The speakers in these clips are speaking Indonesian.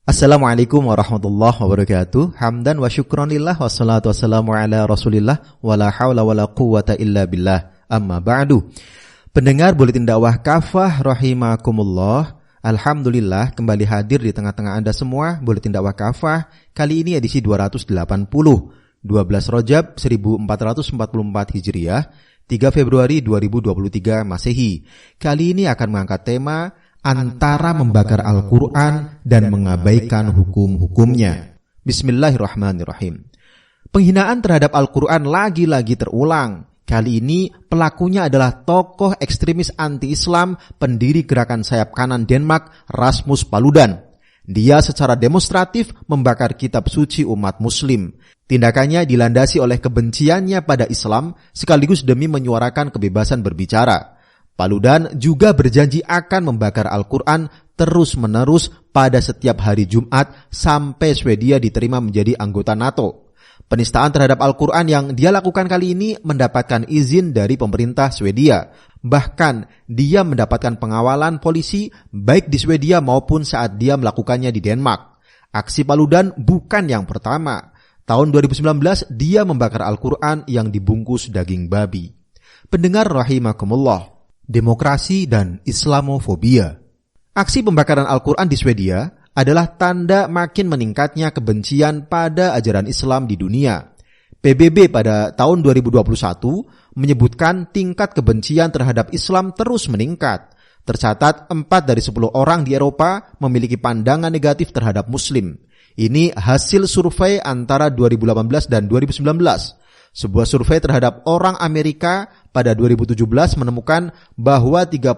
Assalamualaikum warahmatullahi wabarakatuh. Hamdan wa syukranillah wassalatu wassalamu ala Rasulillah wala haula wala quwwata illa billah. Amma ba'du. Pendengar Buletin Dakwah Kafah rahimakumullah. Alhamdulillah kembali hadir di tengah-tengah Anda semua Buletin Dakwah Kafah. Kali ini edisi 280, 12 Rajab 1444 Hijriah, 3 Februari 2023 Masehi. Kali ini akan mengangkat tema antara membakar Al-Quran dan mengabaikan hukum-hukumnya. Bismillahirrahmanirrahim. Penghinaan terhadap Al-Quran lagi-lagi terulang. Kali ini pelakunya adalah tokoh ekstremis anti-Islam, pendiri gerakan sayap kanan Denmark, Rasmus Paludan. Dia secara demonstratif membakar kitab suci umat muslim. Tindakannya dilandasi oleh kebenciannya pada Islam sekaligus demi menyuarakan kebebasan berbicara. Paludan juga berjanji akan membakar Al-Quran terus-menerus pada setiap hari Jumat sampai Swedia diterima menjadi anggota NATO. Penistaan terhadap Al-Quran yang dia lakukan kali ini mendapatkan izin dari pemerintah Swedia. Bahkan dia mendapatkan pengawalan polisi baik di Swedia maupun saat dia melakukannya di Denmark. Aksi Paludan bukan yang pertama. Tahun 2019 dia membakar Al-Quran yang dibungkus daging babi. Pendengar rahimakumullah. Demokrasi dan Islamofobia. Aksi pembakaran Al-Quran di Swedia adalah tanda makin meningkatnya kebencian pada ajaran Islam di dunia. PBB pada tahun 2021 menyebutkan tingkat kebencian terhadap Islam terus meningkat. Tercatat 4 dari 10 orang di Eropa memiliki pandangan negatif terhadap Muslim. Ini hasil survei antara 2018 dan 2019. Sebuah survei terhadap orang Amerika pada 2017 menemukan bahwa 30%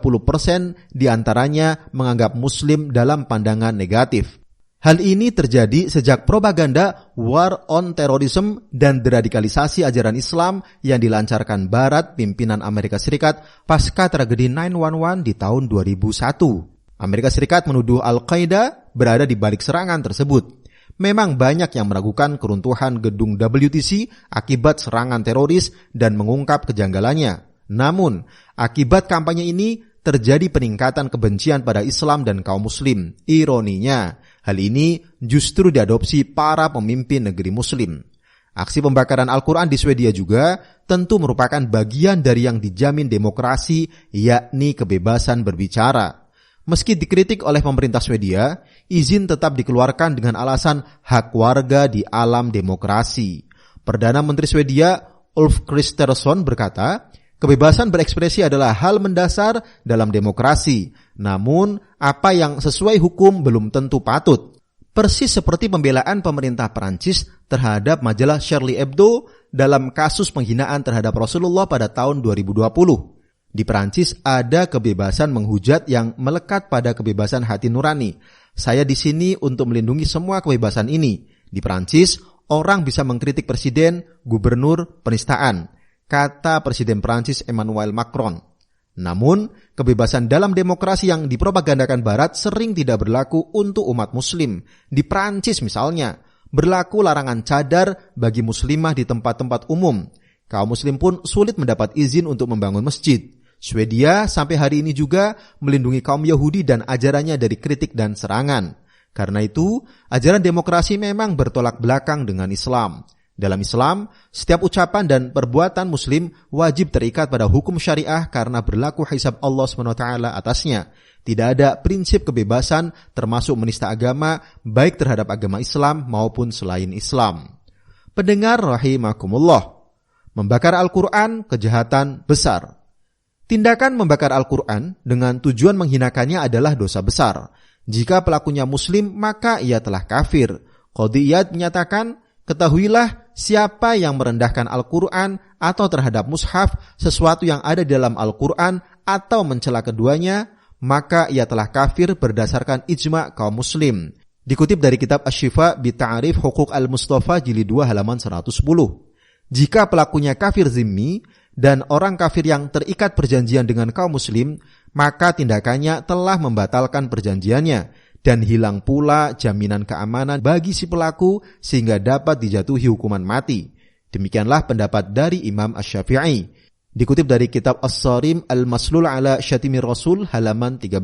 diantaranya menganggap Muslim dalam pandangan negatif. Hal ini terjadi sejak propaganda War on Terrorism dan deradikalisasi ajaran Islam yang dilancarkan Barat pimpinan Amerika Serikat pasca tragedi 9/11 di tahun 2001. Amerika Serikat menuduh Al-Qaeda berada di balik serangan tersebut. Memang banyak yang meragukan keruntuhan gedung WTC akibat serangan teroris dan mengungkap kejanggalannya. Namun, akibat kampanye ini terjadi peningkatan kebencian pada Islam dan kaum muslim. Ironinya, hal ini justru diadopsi para pemimpin negeri muslim. Aksi pembakaran Al-Quran di Swedia juga tentu merupakan bagian dari yang dijamin demokrasi, yakni kebebasan berbicara. Meski dikritik oleh pemerintah Swedia, izin tetap dikeluarkan dengan alasan hak warga di alam demokrasi. Perdana Menteri Swedia Ulf Kristersson berkata, kebebasan berekspresi adalah hal mendasar dalam demokrasi. Namun, apa yang sesuai hukum belum tentu patut. Persis seperti pembelaan pemerintah Perancis terhadap majalah Charlie Hebdo dalam kasus penghinaan terhadap Rasulullah pada tahun 2020. Di Perancis ada kebebasan menghujat yang melekat pada kebebasan hati nurani. Saya di sini untuk melindungi semua kebebasan ini. Di Perancis, orang bisa mengkritik presiden, gubernur, penistaan, kata Presiden Perancis Emmanuel Macron. Namun, kebebasan dalam demokrasi yang dipropagandakan Barat sering tidak berlaku untuk umat muslim. Di Perancis misalnya, berlaku larangan cadar bagi muslimah di tempat-tempat umum. Kaum muslim pun sulit mendapat izin untuk membangun masjid. Swedia sampai hari ini juga melindungi kaum Yahudi dan ajarannya dari kritik dan serangan. Karena itu, ajaran demokrasi memang bertolak belakang dengan Islam. Dalam Islam, setiap ucapan dan perbuatan Muslim wajib terikat pada hukum syariah karena berlaku hisab Allah SWT atasnya. Tidak ada prinsip kebebasan termasuk menista agama baik terhadap agama Islam maupun selain Islam. Pendengar rahimakumullah, membakar Al-Quran kejahatan besar. Tindakan membakar Al-Quran dengan tujuan menghinakannya adalah dosa besar. Jika pelakunya Muslim, maka ia telah kafir. Qadhi Iyad menyatakan, ketahuilah siapa yang merendahkan Al-Quran atau terhadap mushaf sesuatu yang ada di dalam Al-Quran atau mencela keduanya, maka ia telah kafir berdasarkan ijma' kaum Muslim. Dikutip dari kitab Asy-Syifa bi Ta'rif Huquq Al-Mustafa jilid 2 halaman 110. Jika pelakunya kafir zimmi dan orang kafir yang terikat perjanjian dengan kaum muslim, maka tindakannya telah membatalkan perjanjiannya dan hilang pula jaminan keamanan bagi si pelaku sehingga dapat dijatuhi hukuman mati. Demikianlah pendapat dari Imam Asy-Syafi'i. Dikutip dari kitab As-Sarim Al-Maslul ala Syatimir Rasul halaman 13.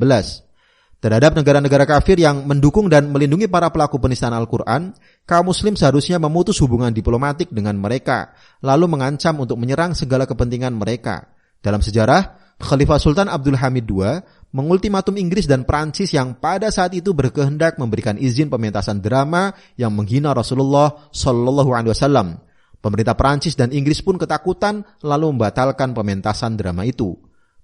Terhadap negara-negara kafir yang mendukung dan melindungi para pelaku penistaan Al-Quran, kaum muslim seharusnya memutus hubungan diplomatik dengan mereka, lalu mengancam untuk menyerang segala kepentingan mereka. Dalam sejarah, Khalifah Sultan Abdul Hamid II mengultimatum Inggris dan Prancis yang pada saat itu berkehendak memberikan izin pementasan drama yang menghina Rasulullah Shallallahu Alaihi Wasallam. Pemerintah Prancis dan Inggris pun ketakutan lalu membatalkan pementasan drama itu.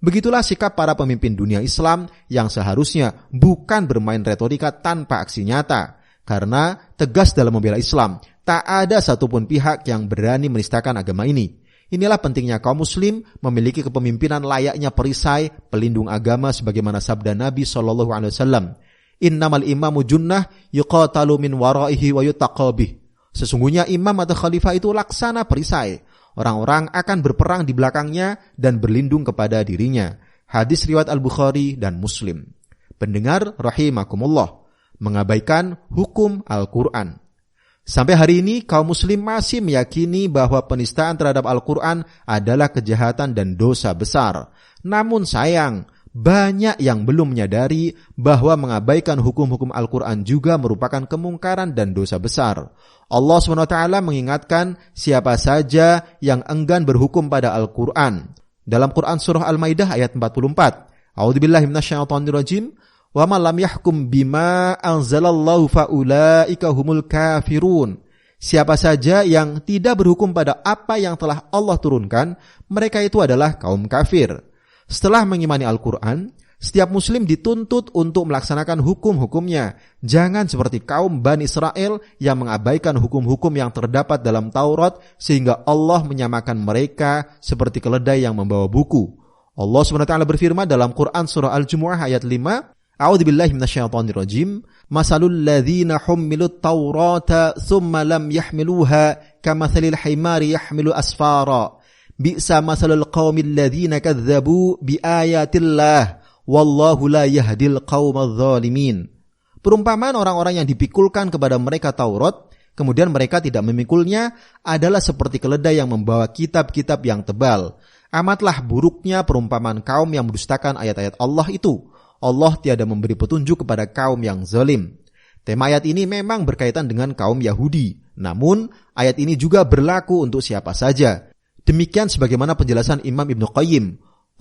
Begitulah sikap para pemimpin dunia Islam yang seharusnya bukan bermain retorika tanpa aksi nyata. Karena tegas dalam membela Islam, tak ada satupun pihak yang berani menistakan agama ini. Inilah pentingnya kaum muslim memiliki kepemimpinan layaknya perisai pelindung agama sebagaimana sabda Nabi SAW. Innamal imamu junnah yuqatalu min waraihi wa yutaqabih. Sesungguhnya imam atau khalifah itu laksana perisai. Orang-orang akan berperang di belakangnya dan berlindung kepada dirinya. Hadis riwayat Al-Bukhari dan Muslim. Pendengar rahimakumullah, mengabaikan hukum Al-Quran. Sampai hari ini kaum muslim masih meyakini bahwa penistaan terhadap Al-Quran adalah kejahatan dan dosa besar. Namun sayang, banyak yang belum menyadari bahwa mengabaikan hukum-hukum Al-Quran juga merupakan kemungkaran dan dosa besar. Allah SWT mengingatkan siapa saja yang enggan berhukum pada Al-Quran. Dalam Quran Surah Al-Maidah ayat 44, A'udzubillahi minasyaitonirrajim, wa man lam yahkum bima anzalallahu faulaika humul kafirun. Siapa saja yang tidak berhukum pada apa yang telah Allah turunkan, mereka itu adalah kaum kafir. Setelah mengimani Al-Quran, setiap muslim dituntut untuk melaksanakan hukum-hukumnya. Jangan seperti kaum Bani Israel yang mengabaikan hukum-hukum yang terdapat dalam Taurat sehingga Allah menyamakan mereka seperti keledai yang membawa buku. Allah SWT berfirman dalam Quran Surah Al-Jumu'ah ayat 5, A'udzubillahi minasyaitonirrajim, Masalul ladzina hummilut Taurata thumma lam yahmiluha kamathalil himari yahmilu asfara. Bi'sa masalul qaumil ladzina kadzdzabu biayatillah. Wallahu la yahdil qaumadz zalimin. Perumpamaan orang-orang yang dipikulkan kepada mereka Taurat, kemudian mereka tidak memikulnya, adalah seperti keledai yang membawa kitab-kitab yang tebal. Amatlah buruknya perumpamaan kaum yang mendustakan ayat-ayat Allah itu. Allah tiada memberi petunjuk kepada kaum yang zalim. Tema ayat ini memang berkaitan dengan kaum Yahudi. Namun, ayat ini juga berlaku untuk siapa saja. Demikian sebagaimana penjelasan Imam Ibnu Qayyim.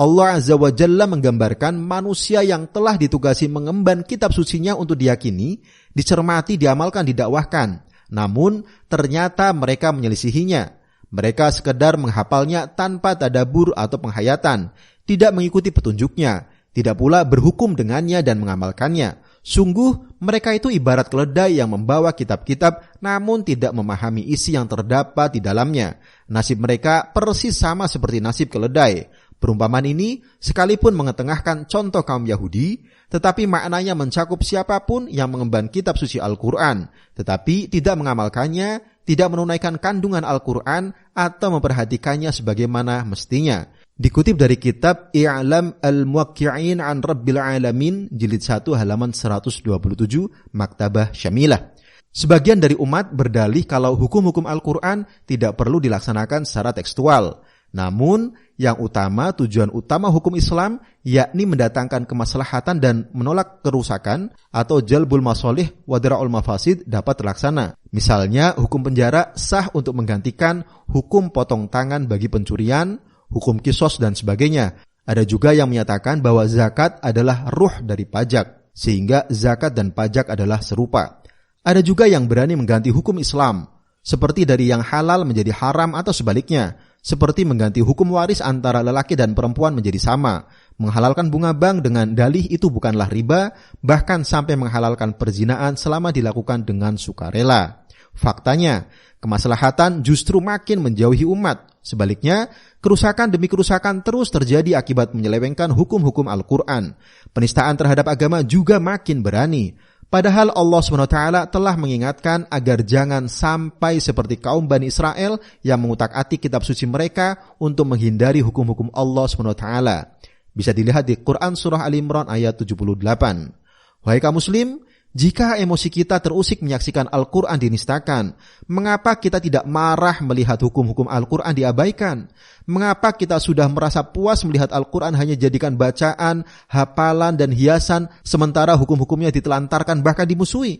Allah Azza wa Jalla menggambarkan manusia yang telah ditugasi mengemban kitab sucinya untuk diyakini, dicermati, diamalkan, didakwahkan. Namun ternyata mereka menyelisihinya. Mereka sekedar menghafalnya tanpa tadabbur atau penghayatan, tidak mengikuti petunjuknya, tidak pula berhukum dengannya dan mengamalkannya. Sungguh mereka itu ibarat keledai yang membawa kitab-kitab namun tidak memahami isi yang terdapat di dalamnya. Nasib mereka persis sama seperti nasib keledai. Perumpamaan ini sekalipun mengetengahkan contoh kaum Yahudi, tetapi maknanya mencakup siapapun yang mengemban kitab suci Al-Quran, tetapi tidak mengamalkannya, tidak menunaikan kandungan Al-Quran, atau memperhatikannya sebagaimana mestinya. Dikutip dari kitab I'lam al-Muwaqqi'in an Rabbil Alamin, jilid 1 halaman 127, Maktabah Syamilah. Sebagian dari umat berdalih kalau hukum-hukum Al-Quran tidak perlu dilaksanakan secara tekstual. Namun, yang utama, tujuan utama hukum Islam, yakni mendatangkan kemaslahatan dan menolak kerusakan atau jalbul masolih wa dira'ul mafasid dapat terlaksana. Misalnya, hukum penjara sah untuk menggantikan hukum potong tangan bagi pencurian, hukum kisos dan sebagainya. Ada juga yang menyatakan bahwa zakat adalah ruh dari pajak, sehingga zakat dan pajak adalah serupa. Ada juga yang berani mengganti hukum Islam, seperti dari yang halal menjadi haram atau sebaliknya, seperti mengganti hukum waris antara lelaki dan perempuan menjadi sama, menghalalkan bunga bank dengan dalih itu bukanlah riba, bahkan sampai menghalalkan perzinaan selama dilakukan dengan sukarela. Faktanya, kemaslahatan justru makin menjauhi umat. Sebaliknya, kerusakan demi kerusakan terus terjadi akibat menyelewengkan hukum-hukum Al-Quran. Penistaan terhadap agama juga makin berani. Padahal Allah SWT telah mengingatkan agar jangan sampai seperti kaum Bani Israel yang mengutak-atik kitab suci mereka untuk menghindari hukum-hukum Allah SWT. Bisa dilihat di Quran Surah Al-Imran ayat 78. Wahai kaum muslim, Jika emosi kita terusik menyaksikan Al-Quran dinistakan, mengapa kita tidak marah melihat hukum-hukum Al-Quran diabaikan? Mengapa kita sudah merasa puas melihat Al-Quran hanya jadikan bacaan, hafalan, dan hiasan, sementara hukum-hukumnya ditelantarkan bahkan dimusuhi?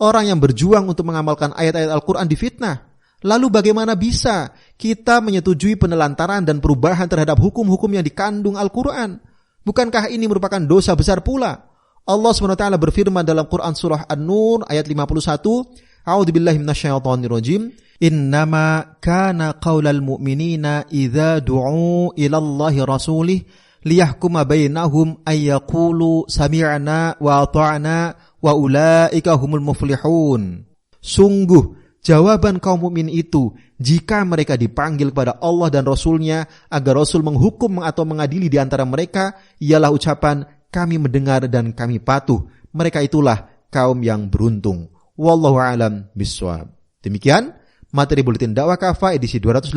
Orang yang berjuang untuk mengamalkan ayat-ayat Al-Quran difitnah. Lalu bagaimana bisa kita menyetujui penelantaran dan perubahan terhadap hukum-hukum yang dikandung Al-Quran? Bukankah ini merupakan dosa besar pula? Allah SWT berfirman dalam Quran surah An-Nur ayat 51, A'udzubillahi minasyaitonirrajim, Innama kana qaulal mu'minina idza du'u ila Allahi rasulih liyahkuma bainahum ayyaqulu sami'na wa ata'na wa ulaika humul muflihun. Sungguh jawaban kaum mukmin itu jika mereka dipanggil kepada Allah dan Rasul-Nya agar Rasul menghukum atau mengadili di antara mereka, ialah ucapan kami mendengar dan kami patuh. Mereka itulah kaum yang beruntung. Wallahu a'lam bishawab. Demikian materi Buletin Dakwah Kafah edisi 280,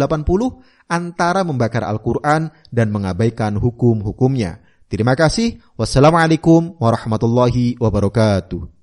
antara membakar Al-Quran dan mengabaikan hukum-hukumnya. Terima kasih. Wassalamualaikum warahmatullahi wabarakatuh.